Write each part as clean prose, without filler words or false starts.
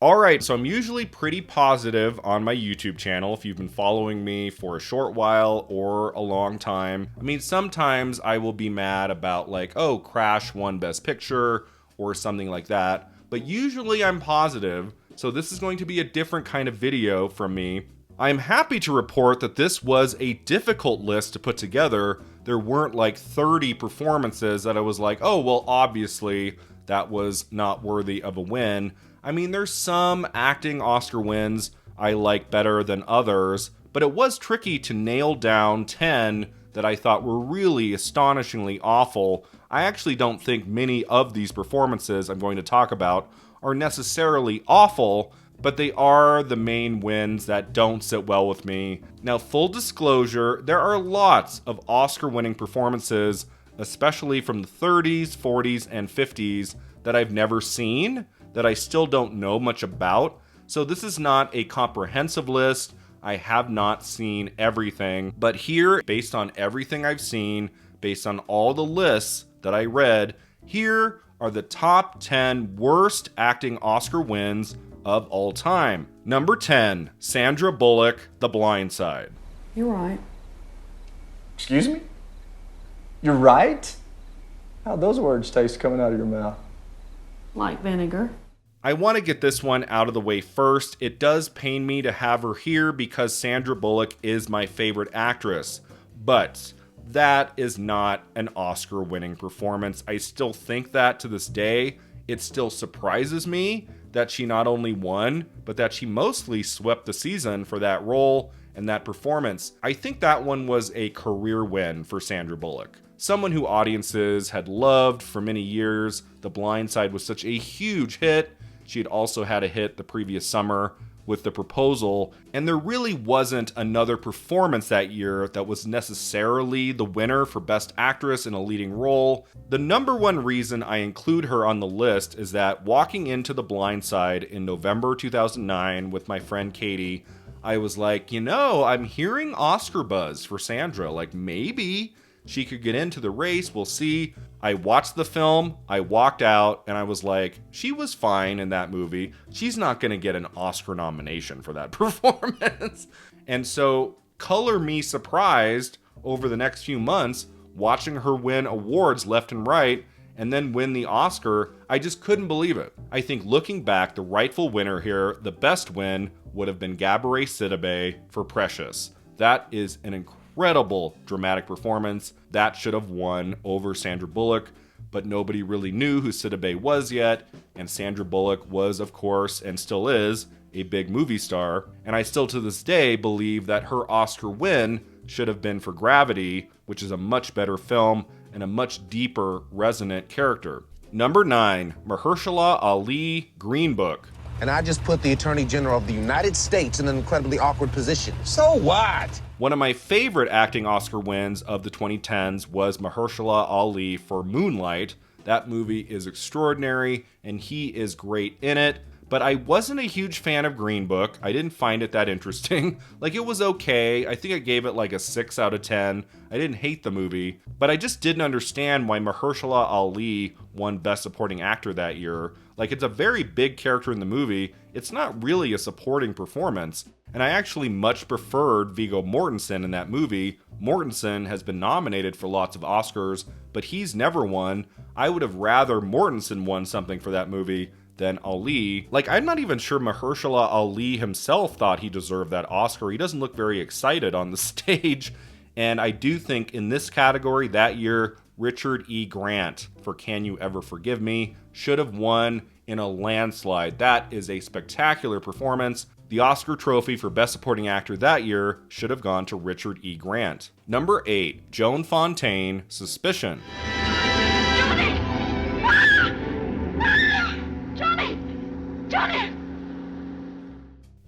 Alright, so I'm usually pretty positive on my YouTube channel if you've been following me for a short while or a long time. I mean, sometimes I will be mad about like, oh, Crash won Best Picture or something like that, but usually I'm positive, so this is going to be a different kind of video from me. I'm happy to report that this was a difficult list to put together. There weren't like 30 performances that I was like, oh, well, obviously that was not worthy of a win. I mean, there's some acting Oscar wins I like better than others, but it was tricky to nail down 10 that I thought were really astonishingly awful. I actually don't think many of these performances I'm going to talk about are necessarily awful, but they are the main wins that don't sit well with me. Now, full disclosure, there are lots of Oscar-winning performances, especially from the 30s, 40s, and 50s, that I've never seen, that I still don't know much about. So this is not a comprehensive list. I have not seen everything. But here, based on everything I've seen, based on all the lists that I read, here are the top 10 worst acting Oscar wins of all time. Number 10, Sandra Bullock, The Blind Side. You're right. Excuse me? You're right? How'd those words taste coming out of your mouth? Like vinegar. I want to get this one out of the way first. It does pain me to have her here because Sandra Bullock is my favorite actress, but that is not an Oscar-winning performance. I still think that to this day. It still surprises me that she not only won, but that she mostly swept the season for that role and that performance. I think that one was a career win for Sandra Bullock. Someone who audiences had loved for many years. The Blind Side was such a huge hit. She had also had a hit the previous summer with The Proposal, and there really wasn't another performance that year that was necessarily the winner for Best Actress in a Leading Role. The number one reason I include her on the list is that walking into The Blind Side in November 2009 with my friend Katie, I was like, I'm hearing Oscar buzz for Sandra, like maybe she could get into the race, we'll see. I watched the film, I walked out, and I was like, she was fine in that movie. She's not going to get an Oscar nomination for that performance. And so, color me surprised over the next few months, watching her win awards left and right, and then win the Oscar. I just couldn't believe it. I think looking back, the rightful winner here, the best win, would have been Gabourey Sidibe for Precious. That is an incredible dramatic performance. That should have won over Sandra Bullock, but nobody really knew who Sidibe was yet, and Sandra Bullock was, of course, and still is, a big movie star, and I still to this day believe that her Oscar win should have been for Gravity, which is a much better film and a much deeper, resonant character. Number 9, Mahershala Ali, Green Book. And I just put the Attorney General of the United States in an incredibly awkward position. So what? One of my favorite acting Oscar wins of the 2010s was Mahershala Ali for Moonlight. That movie is extraordinary, and he is great in it. But I wasn't a huge fan of Green Book. I didn't find it that interesting. Like, it was okay. I think I gave it like a 6 out of 10. I didn't hate the movie, but I just didn't understand why Mahershala Ali won Best Supporting Actor that year. Like, it's a very big character in the movie. It's not really a supporting performance. And I actually much preferred Viggo Mortensen in that movie. Mortensen has been nominated for lots of Oscars, but he's never won. I would have rather Mortensen won something for that movie than Ali. Like, I'm not even sure Mahershala Ali himself thought he deserved that Oscar. He doesn't look very excited on the stage. And I do think in this category that year, Richard E. Grant for Can You Ever Forgive Me should have won in a landslide. That is a spectacular performance. The Oscar trophy for Best Supporting Actor that year should have gone to Richard E. Grant. Number 8, Joan Fontaine, Suspicion.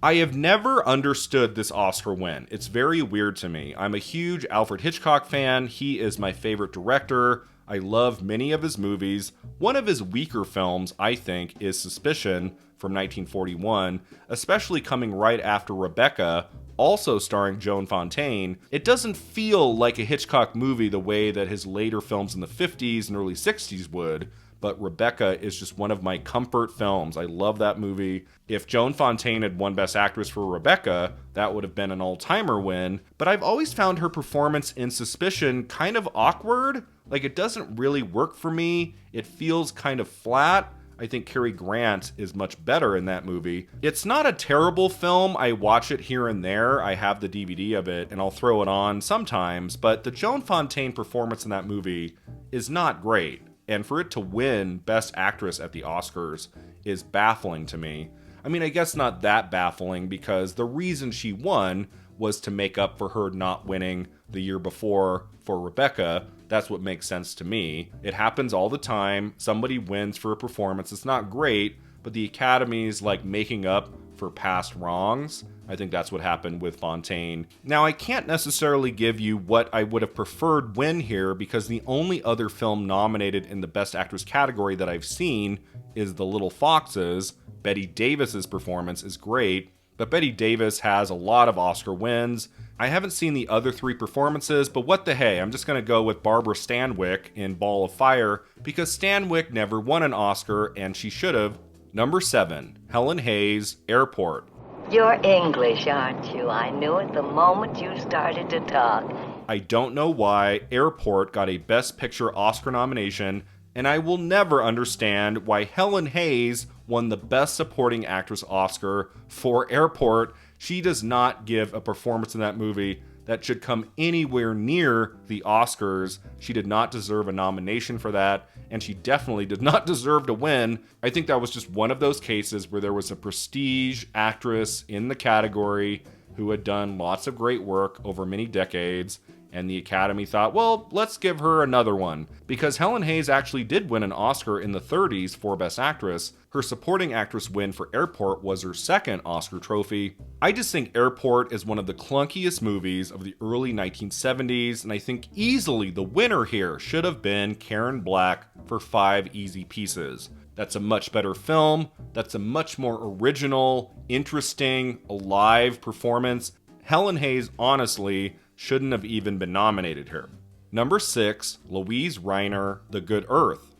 I have never understood this Oscar win. It's very weird to me. I'm a huge Alfred Hitchcock fan. He is my favorite director. I love many of his movies. One of his weaker films, I think, is Suspicion from 1941, especially coming right after Rebecca, also starring Joan Fontaine. It doesn't feel like a Hitchcock movie the way that his later films in the 50s and early 60s would, but Rebecca is just one of my comfort films. I love that movie. If Joan Fontaine had won Best Actress for Rebecca, that would have been an all-timer win, but I've always found her performance in Suspicion kind of awkward. Like, it doesn't really work for me. It feels kind of flat. I think Cary Grant is much better in that movie. It's not a terrible film. I watch it here and there. I have the DVD of it, and I'll throw it on sometimes, but the Joan Fontaine performance in that movie is not great. And for it to win Best Actress at the Oscars is baffling to me. I mean, I guess not that baffling, because the reason she won was to make up for her not winning the year before for Rebecca. That's what makes sense to me. It happens all the time. Somebody wins for a performance. It's not great, but the Academy's like making up for past wrongs. I think that's what happened with Fontaine. Now, I can't necessarily give you what I would have preferred win here, because the only other film nominated in the Best Actress category that I've seen is The Little Foxes. Bette Davis's performance is great, but Bette Davis has a lot of Oscar wins. I haven't seen the other three performances, but what the hey, I'm just going to go with Barbara Stanwyck in Ball of Fire, because Stanwyck never won an Oscar, and she should have. Number 7, Helen Hayes, Airport. You're English, aren't you? I knew it the moment you started to talk. I don't know why Airport got a Best Picture Oscar nomination, and I will never understand why Helen Hayes won the Best Supporting Actress Oscar for Airport. She does not give a performance in that movie that should come anywhere near the Oscars. She did not deserve a nomination for that, and she definitely did not deserve to win. I think that was just one of those cases where there was a prestige actress in the category who had done lots of great work over many decades, and the Academy thought, well, let's give her another one. Because Helen Hayes actually did win an Oscar in the 30s for Best Actress. Her supporting actress win for Airport was her second Oscar trophy. I just think Airport is one of the clunkiest movies of the early 1970s, and I think easily the winner here should have been Karen Black for 5 Easy Pieces. That's a much better film. That's a much more original, interesting, alive performance. Helen Hayes, honestly, shouldn't have even been nominated here. Number 6, Louise Reiner, The Good Earth.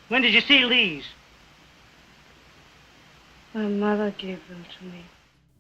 When did you see Lise? My mother gave them to me.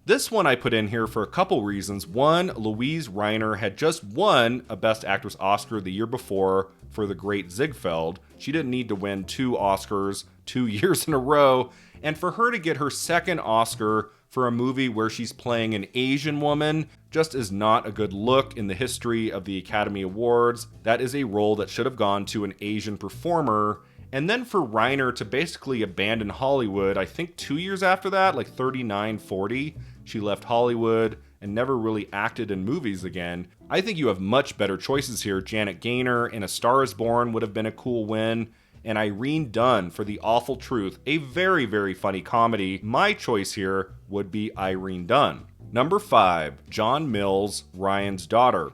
This one I put in here for a couple reasons. One, Louise Reiner had just won a Best Actress Oscar the year before for The Great Ziegfeld. She didn't need to win 2 Oscars 2 years in a row. And for her to get her second Oscar for a movie where she's playing an Asian woman just is not a good look in the history of the Academy Awards. That is a role that should have gone to an Asian performer. And then for Reiner to basically abandon Hollywood, I think 2 years after that, like 39, 40, she left Hollywood and never really acted in movies again. I think you have much better choices here. Janet Gaynor in A Star is Born would have been a cool win. And Irene Dunne for The Awful Truth, a very, very funny comedy. My choice here would be Irene Dunne. Number 5, John Mills, Ryan's Daughter.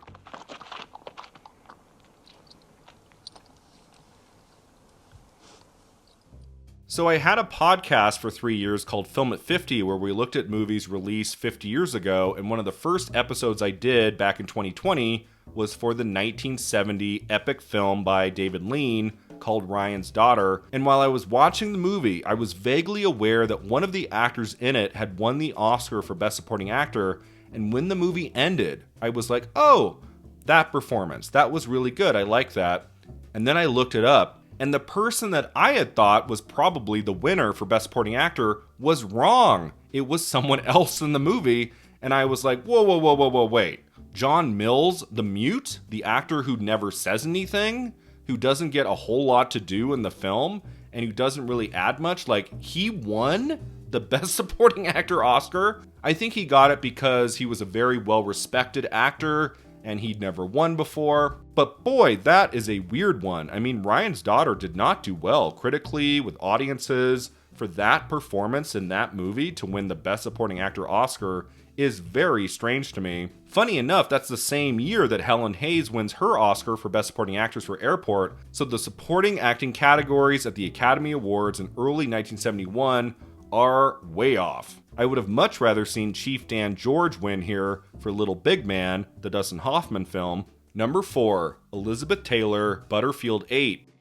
So I had a podcast for 3 years called Film at 50, where we looked at movies released 50 years ago, and one of the first episodes I did back in 2020 was for the 1970 epic film by David Lean called Ryan's Daughter. And while I was watching the movie, I was vaguely aware that one of the actors in it had won the Oscar for Best Supporting Actor, and when the movie ended, I was like, oh, that performance, that was really good, I like that. And then I looked it up, and the person that I had thought was probably the winner for Best Supporting Actor was wrong. It was someone else in the movie, and I was like, whoa, wait. John Mills, the mute, the actor who never says anything, who doesn't get a whole lot to do in the film, and who doesn't really add much, like, he won the Best Supporting Actor Oscar? I think he got it because he was a very well-respected actor, and he'd never won before. But boy, that is a weird one. I mean, Ryan's Daughter did not do well critically, with audiences. For that performance in that movie to win the Best Supporting Actor Oscar is very strange to me. Funny enough, that's the same year that Helen Hayes wins her Oscar for Best Supporting Actress for Airport, so the supporting acting categories at the Academy Awards in early 1971 are way off. I would have much rather seen Chief Dan George win here for Little Big Man, the Dustin Hoffman film. Number 4, Elizabeth Taylor, Butterfield 8.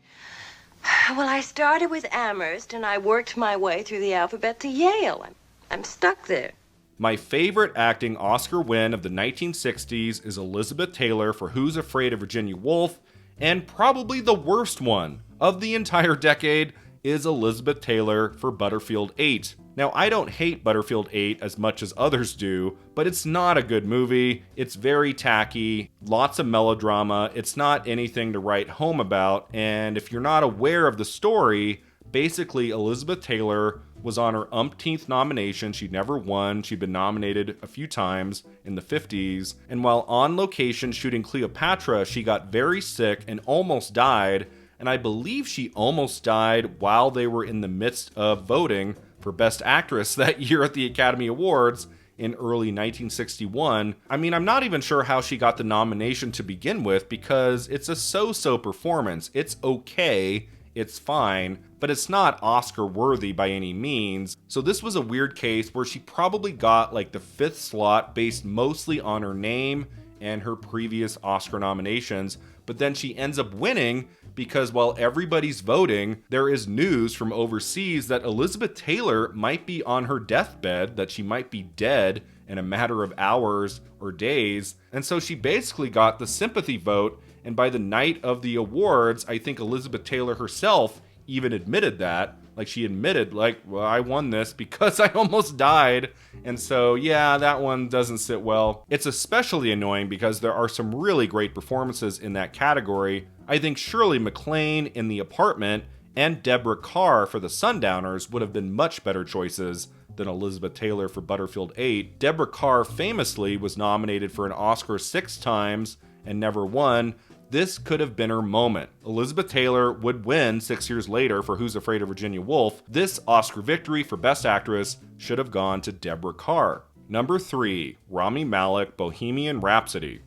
Well, I started with Amherst, and I worked my way through the alphabet to Yale. I'm stuck there. My favorite acting Oscar win of the 1960s is Elizabeth Taylor for Who's Afraid of Virginia Woolf, and probably the worst one of the entire decade is Elizabeth Taylor for Butterfield 8. Now, I don't hate Butterfield 8 as much as others do, but it's not a good movie. It's very tacky, lots of melodrama. It's not anything to write home about, and if you're not aware of the story, basically Elizabeth Taylor was on her umpteenth nomination. She'd never won. She'd been nominated a few times in the 50s, and while on location shooting Cleopatra, she got very sick and almost died, and I believe she almost died while they were in the midst of voting for Best Actress that year at the Academy Awards in early 1961. I mean, I'm not even sure how she got the nomination to begin with, because it's a so-so performance. It's okay, it's fine, but it's not Oscar worthy by any means. So this was a weird case where she probably got like the 5th slot based mostly on her name and her previous Oscar nominations, but then she ends up winning because while everybody's voting, there is news from overseas that Elizabeth Taylor might be on her deathbed, that she might be dead in a matter of hours or days. And so she basically got the sympathy vote. And by the night of the awards, I think Elizabeth Taylor herself even admitted that. Like, she admitted, like, well, I won this because I almost died. And so, yeah, that one doesn't sit well. It's especially annoying because there are some really great performances in that category. I think Shirley MacLaine in The Apartment and Deborah Kerr for The Sundowners would have been much better choices than Elizabeth Taylor for Butterfield 8. Deborah Kerr famously was nominated for an Oscar 6 times and never won. This could have been her moment. Elizabeth Taylor would win 6 years later for Who's Afraid of Virginia Woolf. This Oscar victory for Best Actress should have gone to Deborah Kerr. Number 3, Rami Malek, Bohemian Rhapsody.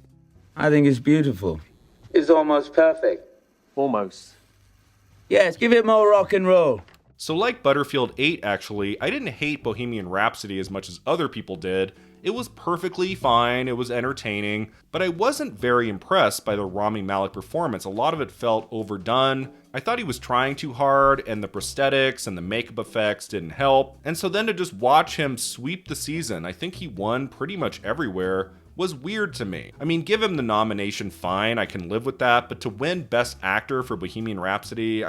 I think it's beautiful. It's almost perfect. Almost. Yes, give it more rock and roll. So like Butterfield 8, actually, I didn't hate Bohemian Rhapsody as much as other people did. It was perfectly fine, it was entertaining, but I wasn't very impressed by the Rami Malek performance. A lot of it felt overdone. I thought he was trying too hard, and the prosthetics and the makeup effects didn't help. And so then to just watch him sweep the season, I think he won pretty much everywhere, was weird to me. I mean, give him the nomination, fine, I can live with that, but to win Best Actor for Bohemian Rhapsody,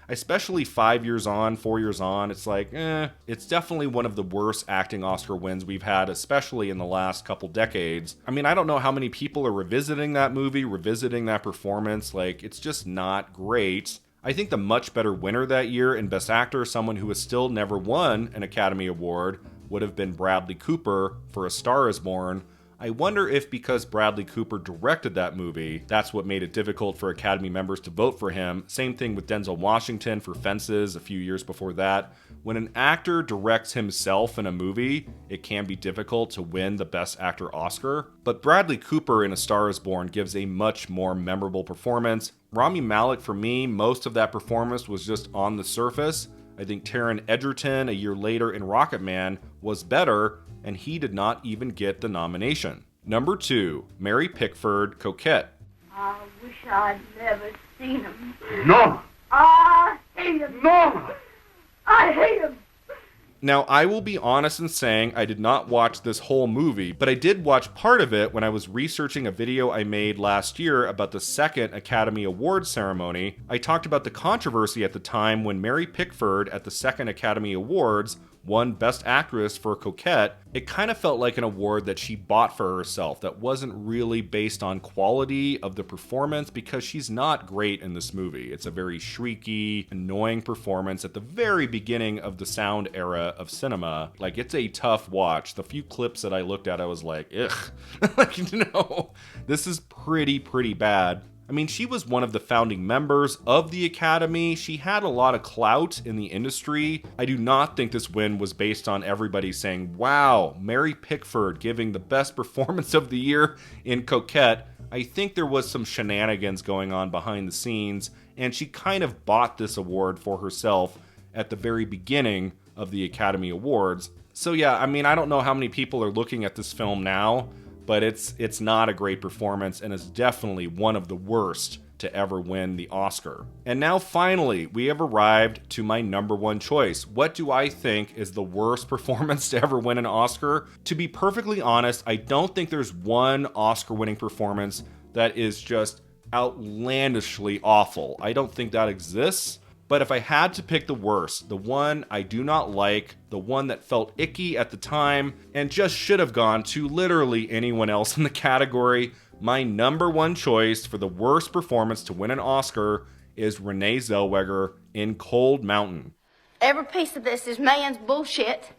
especially 4 years on, it's like, it's definitely one of the worst acting Oscar wins we've had, especially in the last couple decades. I mean, I don't know how many people are revisiting that movie, revisiting that performance, like, it's just not great. I think the much better winner that year in Best Actor, someone who has still never won an Academy Award, would have been Bradley Cooper for A Star Is Born. I wonder if because Bradley Cooper directed that movie, that's what made it difficult for Academy members to vote for him. Same thing with Denzel Washington for Fences a few years before that. When an actor directs himself in a movie, it can be difficult to win the Best Actor Oscar. But Bradley Cooper in A Star Is Born gives a much more memorable performance. Rami Malek, for me, most of that performance was just on the surface. I think Taron Egerton a year later in Rocketman was better, and he did not even get the nomination. Number 2, Mary Pickford, Coquette. I wish I'd never seen him. No! I hate him. No! I hate him. Now, I will be honest in saying I did not watch this whole movie, but I did watch part of it when I was researching a video I made last year about the second Academy Awards ceremony. I talked about the controversy at the time when Mary Pickford at the second Academy Awards won Best Actress for Coquette. It kind of felt like an award that she bought for herself, that wasn't really based on quality of the performance, because she's not great in this movie. It's a very shrieky, annoying performance at the very beginning of the sound era of cinema. Like, it's a tough watch. The few clips that I looked at, I was like, ugh. Like, no, this is pretty bad. I mean, she was one of the founding members of the Academy. She had a lot of clout in the industry. I do not think this win was based on everybody saying, wow, Mary Pickford giving the best performance of the year in Coquette. I think there was some shenanigans going on behind the scenes, and she kind of bought this award for herself at the very beginning of the Academy Awards. So yeah, I mean, I don't know how many people are looking at this film now, but it's not a great performance, and it's definitely one of the worst to ever win the Oscar. And now finally, we have arrived to my number one choice. What do I think is the worst performance to ever win an Oscar? To be perfectly honest, I don't think there's one Oscar-winning performance that is just outlandishly awful. I don't think that exists. But if I had to pick the worst, the one I do not like, the one that felt icky at the time, and just should have gone to literally anyone else in the category, my number one choice for the worst performance to win an Oscar is Renee Zellweger in Cold Mountain. Every piece of this is man's bullshit.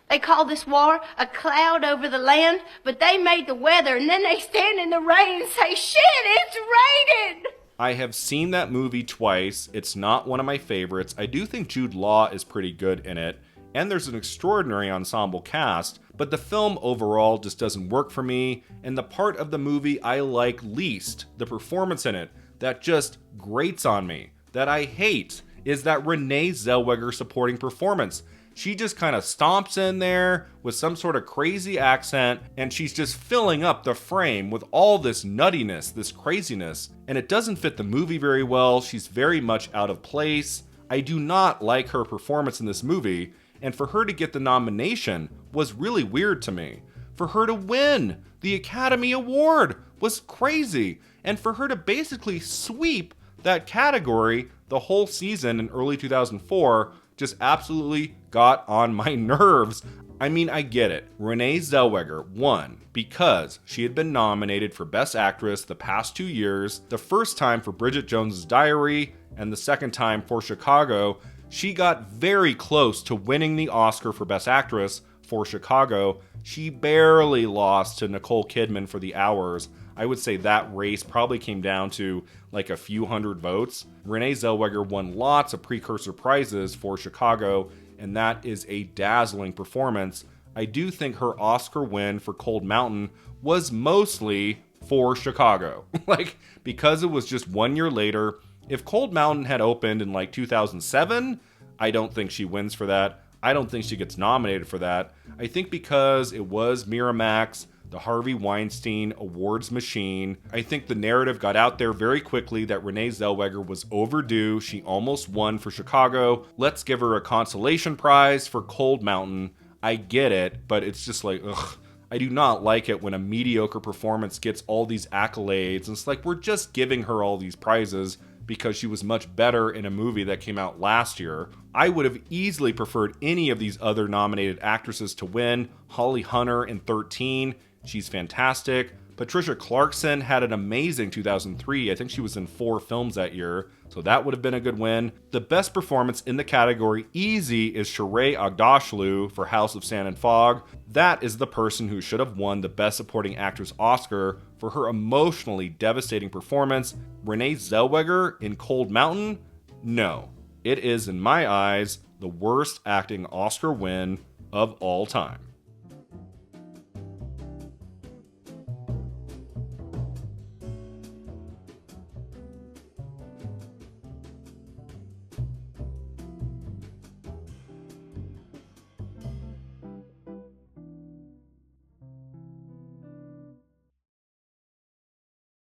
They call this war a cloud over the land, but they made the weather, and then they stand in the rain and say, shit, it's raining! I have seen that movie twice. It's not one of my favorites. I do think Jude Law is pretty good in it, and there's an extraordinary ensemble cast, but the film overall just doesn't work for me, and the part of the movie I like least, the performance in it, that just grates on me, that I hate, is that Renee Zellweger supporting performance. She just kind of stomps in there with some sort of crazy accent, and she's just filling up the frame with all this nuttiness, this craziness, and it doesn't fit the movie very well. She's very much out of place. I do not like her performance in this movie, and for her to get the nomination was really weird to me. For her to win the Academy Award was crazy, and for her to basically sweep that category the whole season in early 2004 just absolutely got on my nerves. I mean, I get it. Renee Zellweger won because she had been nominated for Best Actress the past 2 years, the first time for Bridget Jones's Diary, and the second time for Chicago. She got very close to winning the Oscar for Best Actress for Chicago. She barely lost to Nicole Kidman for The Hours. I would say that race probably came down to like a few hundred votes. Renee Zellweger won lots of precursor prizes for Chicago, and that is a dazzling performance. I do think her Oscar win for Cold Mountain was mostly for Chicago. Because it was just 1 year later. If Cold Mountain had opened in like 2007, I don't think she wins for that. I don't think she gets nominated for that. I think because it was Miramax, the Harvey Weinstein awards machine, I think the narrative got out there very quickly that Renee Zellweger was overdue. She almost won for Chicago. Let's give her a consolation prize for Cold Mountain. I get it, but it's just like, ugh. I do not like it when a mediocre performance gets all these accolades. And it's like, we're just giving her all these prizes because she was much better in a movie that came out last year. I would have easily preferred any of these other nominated actresses to win. Holly Hunter in 13. She's fantastic. Patricia Clarkson had an amazing 2003. I think she was in 4 films that year, so that would have been a good win. The best performance in the category, easy, is Sheree Agdashlu for House of Sand and Fog. That is the person who should have won the Best Supporting Actress Oscar for her emotionally devastating performance. Renee Zellweger in Cold Mountain? No. It is, in my eyes, the worst acting Oscar win of all time.